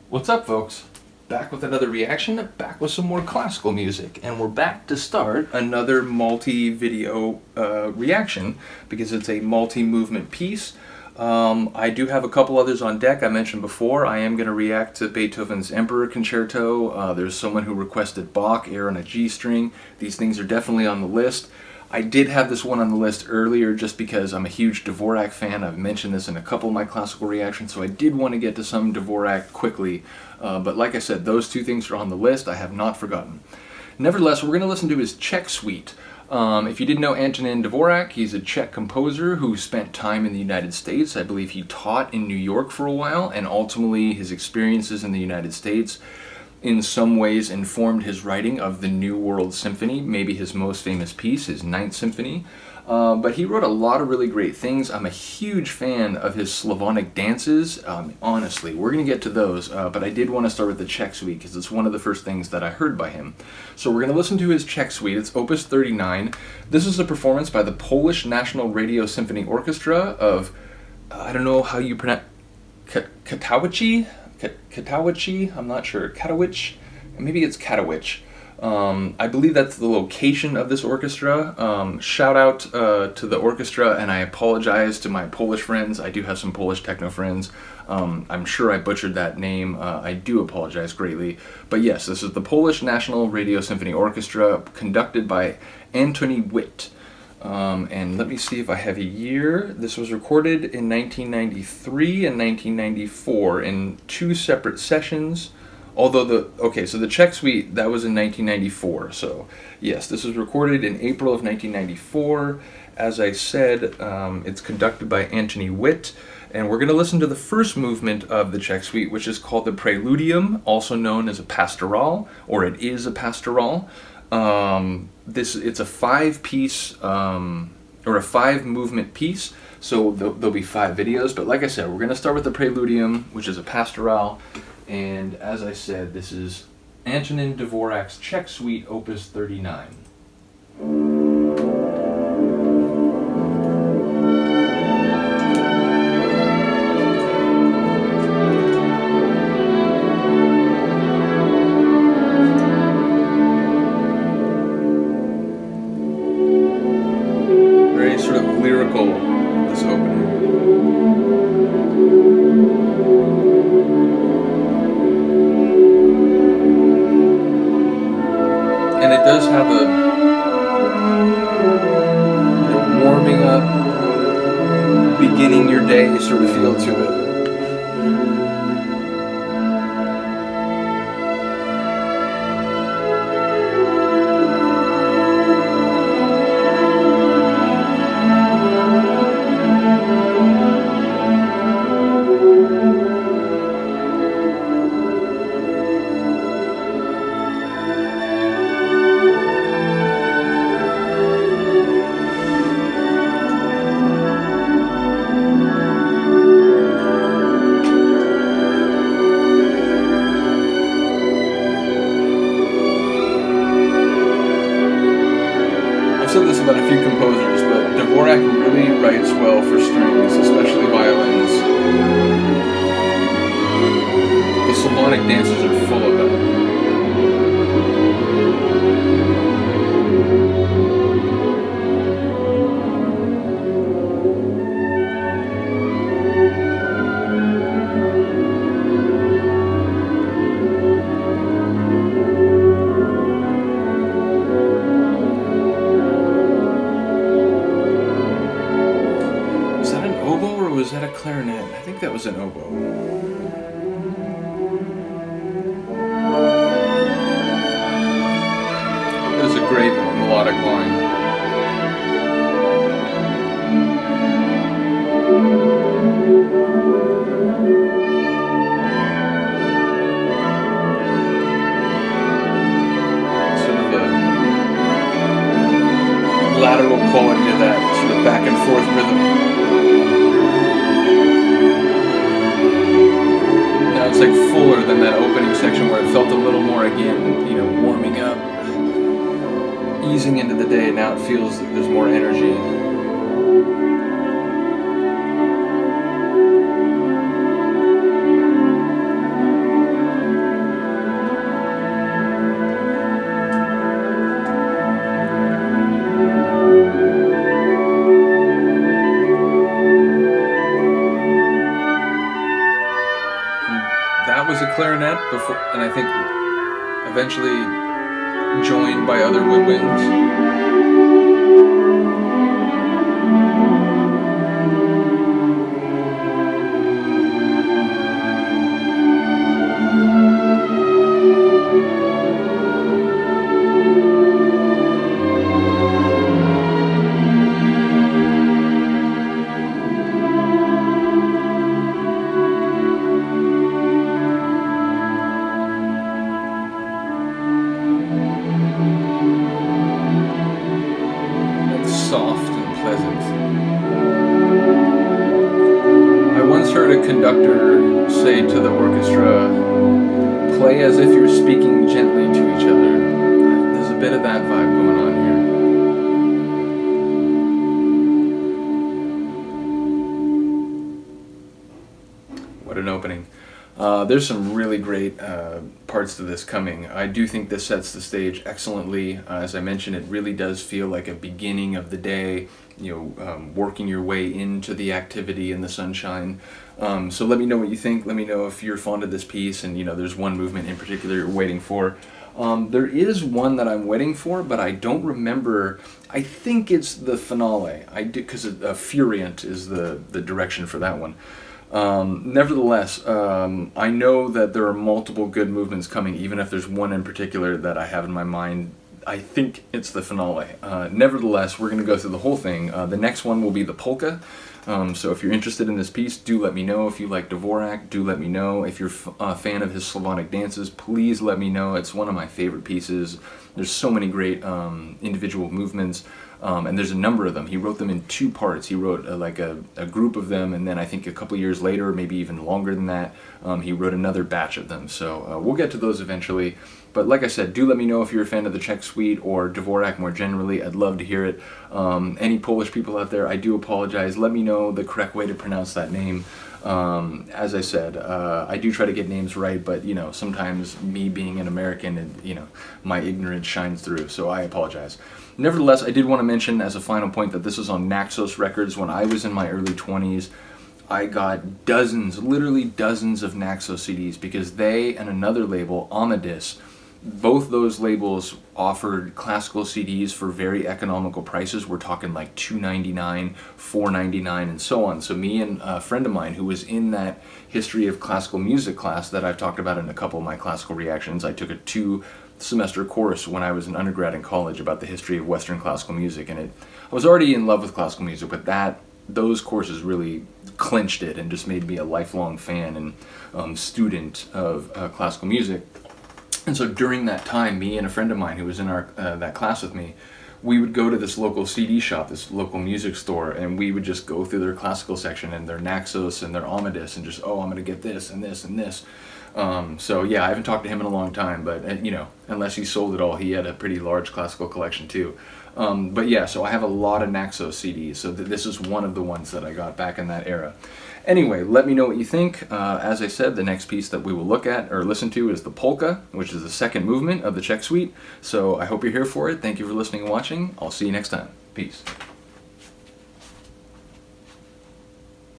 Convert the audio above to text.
What's up, folks? Back with another reaction, back with some more classical music, and we're back to start another multi-video reaction because it's a multi-movement piece. I do have a couple others on deck. I mentioned before I am going to react to Beethoven's Emperor Concerto. There's someone who requested Bach, Air on a G string. These things are definitely on the list. I did have this one on the list earlier just because I'm a huge Dvořák fan. I've mentioned this in a couple of my classical reactions, so I did want to get to some Dvořák quickly. But like I said, those two things are on the list. I have not forgotten. Nevertheless, we're going to listen to his Czech suite. If you didn't know Antonin Dvořák, he's a Czech composer who spent time in the United States. I believe he taught in New York for a while, and ultimately his experiences in the United States in some ways informed his writing of the New World Symphony, maybe his most famous piece, his Ninth Symphony. But he wrote a lot of really great things. I'm a huge fan of his Slavonic dances, honestly. We're going to get to those, but I did want to start with the Czech suite because it's one of the first things that I heard by him. So we're going to listen to his Czech suite. It's Opus 39. This is a performance by the Polish National Radio Symphony Orchestra of, I don't know how you pronounce, Katowice? Katowice? I'm not sure. Katowice? Maybe it's Katowice. I believe that's the location of this orchestra. Shout out to the orchestra, and I apologize to my Polish friends. I do have some Polish techno friends. I'm sure I butchered that name. I do apologize greatly. But yes, this is the Polish National Radio Symphony Orchestra, conducted by Antoni Wit. And let me see if I have a year. This was recorded in 1993 and 1994 in two separate sessions. Although so the Czech suite, that was in 1994. So yes, this was recorded in April of 1994. As I said, it's conducted by Antoni Wit. And we're going to listen to the first movement of the Czech suite, which is called the Preludium, also known as a Pastorale, or it is a Pastorale. It's a five-piece or a five-movement piece, so there'll be 5 videos. But like I said, we're going to start with the Preludium, which is a Pastorale, and as I said, this is Antonin Dvořák's Czech Suite, Opus 39. Sort of lyrical, this opening. And it does have a warming up, beginning your day sort of feel to it. I've said this about a few composers, but Dvořák really writes well for strings, especially violins. The Slavonic dances are full of that. Was that a clarinet? I think that was an oboe. That is a great melodic line. Sort of a lateral quality to that sort of back and forth rhythm. It's like fuller than that opening section where it felt a little more, again, warming up, easing into the day. Now it feels like there's more energy. that was a clarinet before, and I think eventually joined by other woodwinds. Soft and pleasant. I once heard a conductor say to the orchestra, "Play as if you're speaking gently to each other." There's a bit of that vibe going on here. What an opening. There's some really great parts to this coming. I do think this sets the stage excellently. As I mentioned, it really does feel like a beginning of the day, working your way into the activity in the sunshine. So let me know what you think. Let me know if you're fond of this piece, and there's one movement in particular you're waiting for. There is one that I'm waiting for, but I don't remember. I think it's the finale. I did, because Furiant is the direction for that one. Nevertheless, I know that there are multiple good movements coming, even if there's one in particular that I have in my mind. I think it's the finale. Nevertheless, we're going to go through the whole thing. The next one will be the polka. So if you're interested in this piece, do let me know. If you like Dvořák, do let me know. If you're a fan of his Slavonic dances, please let me know. It's one of my favorite pieces. There's so many great individual movements. And there's a number of them. He wrote them in 2 parts. He wrote a group of them, and then I think a couple years later, maybe even longer than that, he wrote another batch of them. So we'll get to those eventually. But like I said, do let me know if you're a fan of the Czech Suite or Dvořák more generally. I'd love to hear it. Any Polish people out there, I do apologize. Let me know the correct way to pronounce that name. As I said, I do try to get names right, but sometimes me being an American, my ignorance shines through, so I apologize. Nevertheless, I did want to mention as a final point that this is on Naxos Records. When I was in my early 20s, I got dozens, literally dozens of Naxos CDs, because they and another label, Amadis, both those labels offered classical CDs for very economical prices. We're talking like $2.99, $4.99, and so on. So me and a friend of mine who was in that history of classical music class that I've talked about in a couple of my classical reactions, I took a 2-semester course when I was an undergrad in college about the history of Western classical music, and I was already in love with classical music, but those courses really clinched it and just made me a lifelong fan and student of classical music. And so during that time, me and a friend of mine who was in that class with me, we would go to this local CD shop, this local music store, and we would just go through their classical section and their Naxos and their Amadis and just, I'm going to get this and this and this. So yeah, I haven't talked to him in a long time, but unless he sold it all, he had a pretty large classical collection too. But yeah, so I have a lot of Naxos CDs, so this is one of the ones that I got back in that era. Anyway, let me know what you think. As I said, the next piece that we will look at or listen to is the polka, which is the second movement of the Czech Suite. So I hope you're here for it. Thank you for listening and watching. I'll see you next time. Peace.